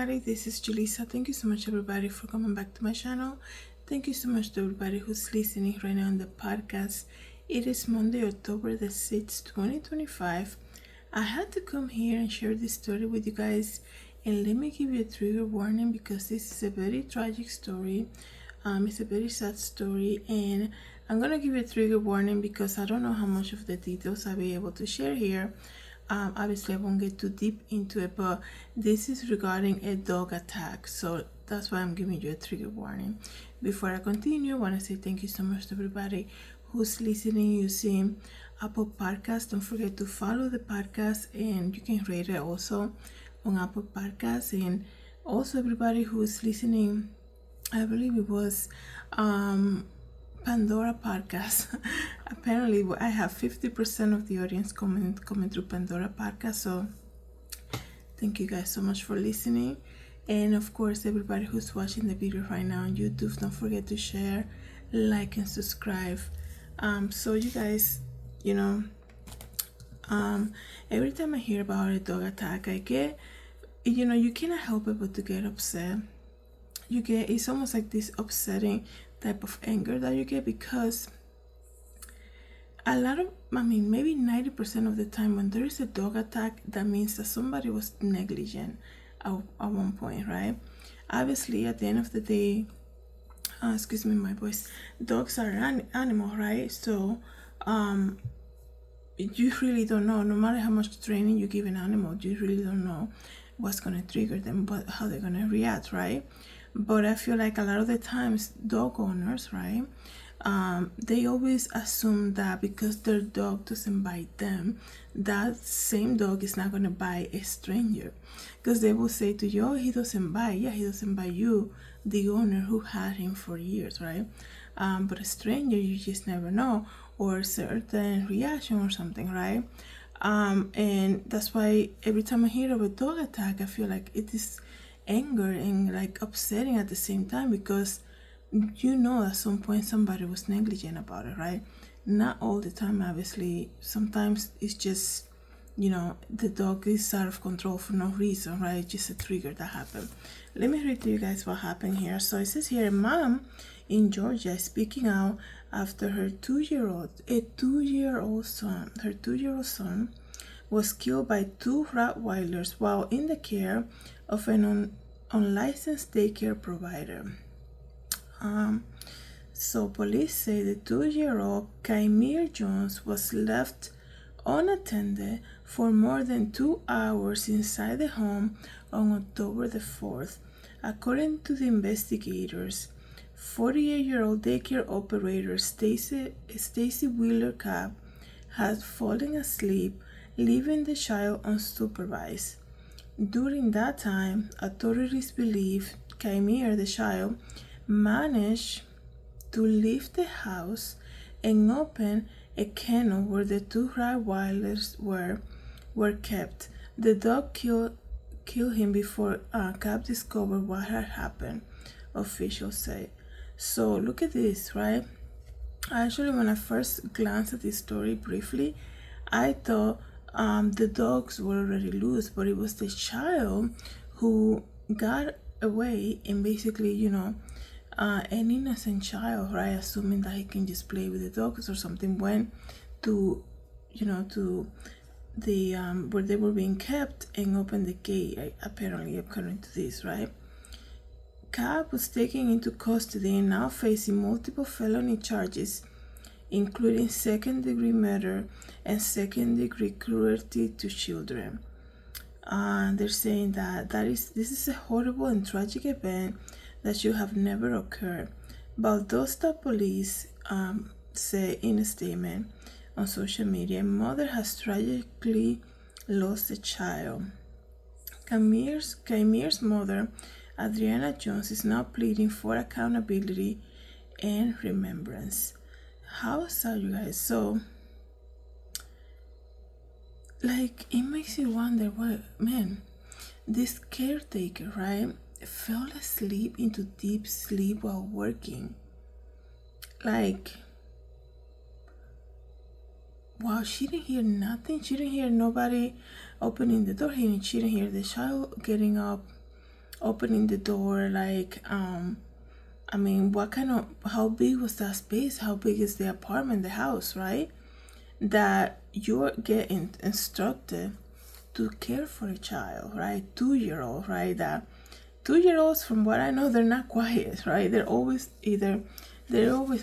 everybody, this is Julissa. Thank you so much everybody for coming back to my channel. Thank you so much to everybody who's listening right now on the podcast. It is Monday, October the 6th, 2025. I had to come here and share this story with you guys, and let me give you a trigger warning because this is a very tragic story. It's a very sad story, and I'm gonna give you a trigger warning because I don't know how much of the details I'll be able to share here. Obviously I won't get too deep into it, but this is regarding a dog attack, so that's why I'm giving you a trigger warning. Before I continue, I want to say thank you so much to everybody who's listening using Apple Podcasts. Don't forget to follow the podcast, and you can rate it also on Apple Podcasts. And also everybody who's listening, I believe it was Pandora podcast. Apparently I have 50% of the audience coming through Pandora podcast, so thank you guys so much for listening. And of course everybody who's watching the video right now on YouTube, don't forget to share, like, and subscribe. So you guys, every time I hear about a dog attack, I get, you cannot help it but to get upset. It's almost like this upsetting type of anger that you get, because maybe 90% of the time when there is a dog attack, that means that somebody was negligent at one point, right? Obviously at the end of the day, excuse me my voice, dogs are an animal, right? So you really don't know, no matter how much training you give an animal, you really don't know what's going to trigger them, but how they're going to react, right? But I feel like a lot of the times dog owners, right, they always assume that because their dog doesn't bite them, that same dog is not going to bite a stranger, because they will say to you, oh, he doesn't bite. Yeah, he doesn't bite you, the owner who had him for years, right? But a stranger, you just never know, or a certain reaction or something, right? And that's why every time I hear of a dog attack, I feel like it is anger and like upsetting at the same time, because at some point somebody was negligent about it, right? Not all the time, obviously. Sometimes it's just the dog is out of control for no reason, right? Just a trigger that happened. Let me read to you guys what happened here. So it says here, a mom in Georgia is speaking out after her two-year-old son was killed by two Rottweilers while in the care of an unlicensed daycare provider. So police say the 2-year-old Kymir Jones was left unattended for more than 2 hours inside the home on October the 4th. According to the investigators, 48-year-old daycare operator Stacy Wheeler Cobb had fallen asleep, leaving the child unsupervised. During that time, authorities believe Kymir, the child, managed to leave the house and open a kennel where the two Rottweilers were kept. The dog killed him before Cobb discovered what had happened, officials say. So look at this, right? Actually, when I first glanced at this story briefly, I thought the dogs were already loose, but it was the child who got away, and basically, an innocent child, right, assuming that he can just play with the dogs or something, went to the where they were being kept and opened the gate, apparently, according to this, right? Cobb was taken into custody and now facing multiple felony charges, including second-degree murder and second-degree cruelty to children. They're saying that this is a horrible and tragic event that should have never occurred. Valdosta police say in a statement on social media, a mother has tragically lost a child. Kymir's mother, Adriana Jones, is now pleading for accountability and remembrance. How sad, you guys. So it makes you wonder, this caretaker, right, fell asleep into deep sleep while working. Wow, she didn't hear nothing. She didn't hear nobody opening the door. She didn't hear the child getting up opening the door, like, I mean, how big was that space? How big is the apartment, the house, right? That you're getting instructed to care for a child, right? 2-year-old, right? That 2-year-olds, from what I know, they're not quiet, right? They're always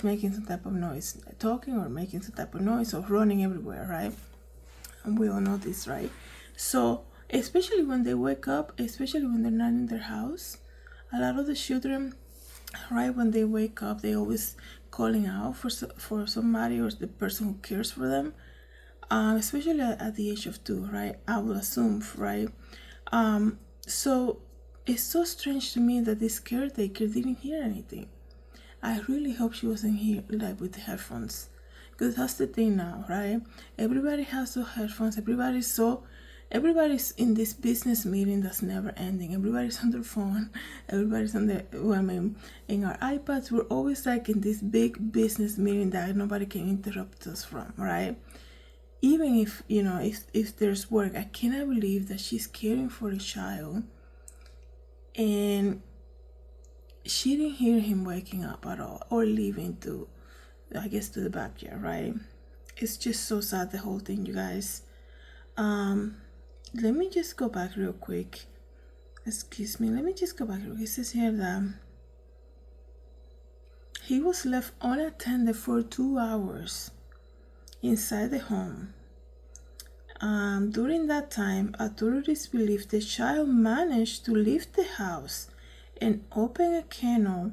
making some type of noise, talking or making some type of noise or running everywhere, right? And we all know this, right? So, especially when they wake up, especially when they're not in their house, a lot of the children, right, when they wake up, they always calling out for somebody or the person who cares for them, especially at the age of 2, right? I will assume, right? So it's so strange to me that this caretaker didn't hear anything. I really hope she wasn't here, like, with the headphones, because that's the thing now, right? Everybody has those headphones. Everybody's in this business meeting that's never ending. Everybody's on their phone. Everybody's on in our iPads. We're always like in this big business meeting that nobody can interrupt us from, right? Even if, if there's work, I cannot believe that she's caring for a child and she didn't hear him waking up at all or leaving to the backyard, right? It's just so sad, the whole thing, you guys. Let me just go back real quick. Excuse me, let me just go back real quick. It says here that he was left unattended for 2 hours inside the home. During that time, authorities believe the child managed to leave the house and open a kennel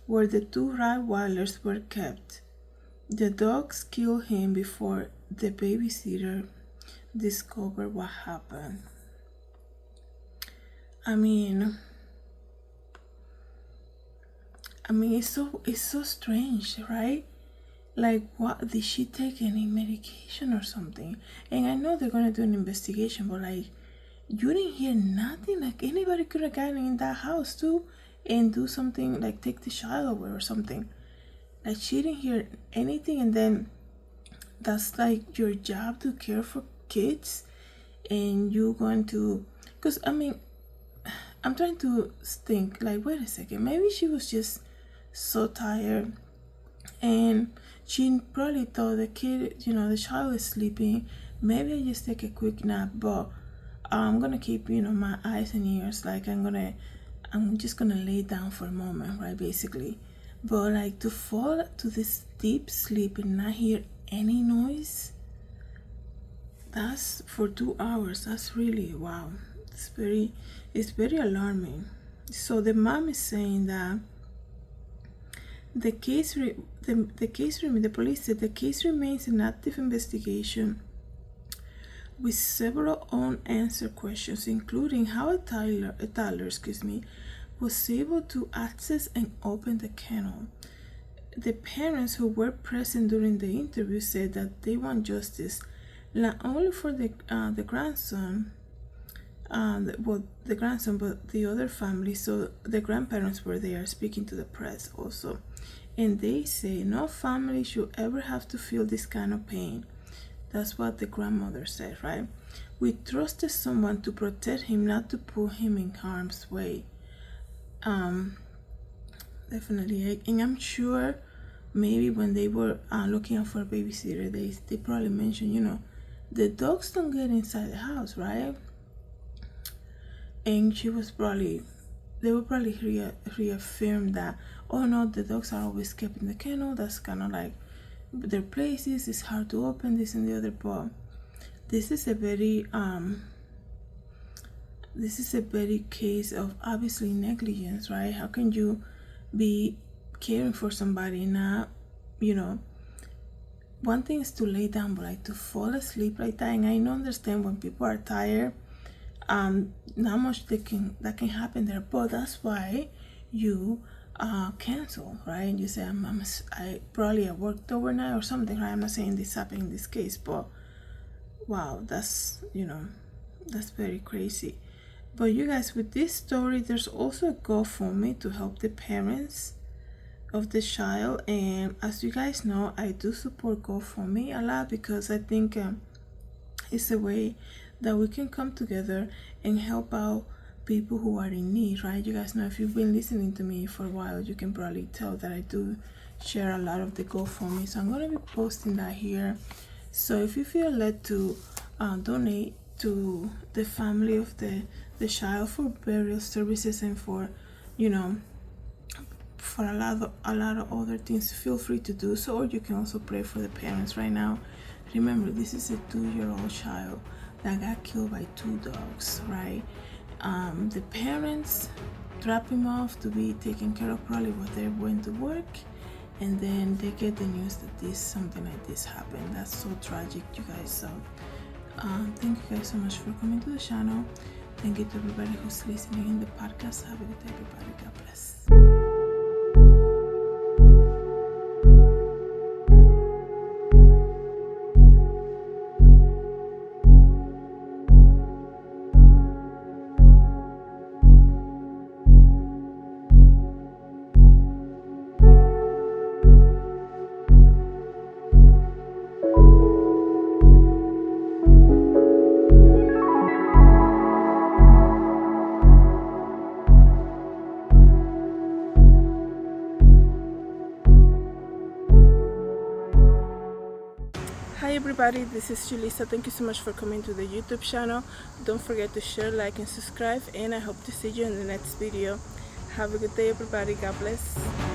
where the 2 Rottweilers were kept. The dogs killed him before the babysitter discovered what happened. I mean, it's so strange, right? Like, what, did she take any medication or something? And I know they're gonna do an investigation, but like, you didn't hear nothing? Like, anybody could have gotten in that house too and do something, like take the child away or something. Like, she didn't hear anything, and then that's like your job to care for kids, and you're going to, because I'm trying to think, like, wait a second, maybe she was just so tired and she probably thought the kid, the child is sleeping, maybe I just take a quick nap, but I'm gonna keep, my eyes and ears, like I'm just gonna lay down for a moment, right, basically. But like, to fall to this deep sleep and not hear any noise, that's for 2 hours. That's really, wow. It's very alarming. So the mom is saying that the police said the case remains an active investigation with several unanswered questions, including how a toddler, was able to access and open the kennel. The parents who were present during the interview said that they want justice, not only for the grandson, but the other family. So the grandparents were there speaking to the press also, and they say no family should ever have to feel this kind of pain. That's what the grandmother said, right? We trusted someone to protect him, not to put him in harm's way. Definitely. And I'm sure maybe when they were looking out for a babysitter, they probably mentioned, the dogs don't get inside the house, right? And they were probably reaffirmed that, oh no, the dogs are always kept in the kennel. That's kind of like their places. It's hard to open this and the other. But this is a very case of obviously negligence, right? How can you be caring for somebody not, one thing is to lay down, but like to fall asleep like that. And I don't understand when people are tired, not much that can happen there. But that's why you cancel, right? And you say, I probably worked overnight or something, right? I'm not saying this happened in this case, but wow, that's that's very crazy. But you guys, with this story, there's also a GoFundMe to help the parents of the child. And as you guys know, I do support GoFundMe a lot because I think it's a way that we can come together and help out people who are in need, right? You guys know, if you've been listening to me for a while, you can probably tell that I do share a lot of the GoFundMe, so I'm going to be posting that here. So if you feel led to donate to the family of the child for burial services and for, you know, for a lot of other things, feel free to do so. Or you can also pray for the parents right now. Remember, this is a 2-year-old child that got killed by 2 dogs, right? The parents drop him off to be taken care of probably while they went to work, and then they get the news that something like this happened. That's so tragic, you guys. So thank you guys so much for coming to the channel. Thank you to everybody who's listening in the podcast. Have a good day, everybody. God bless. Hi everybody, this is Julissa. Thank you so much for coming to the YouTube channel. Don't forget to share, like, and subscribe, and I hope to see you in the next video. Have a good day everybody. God bless.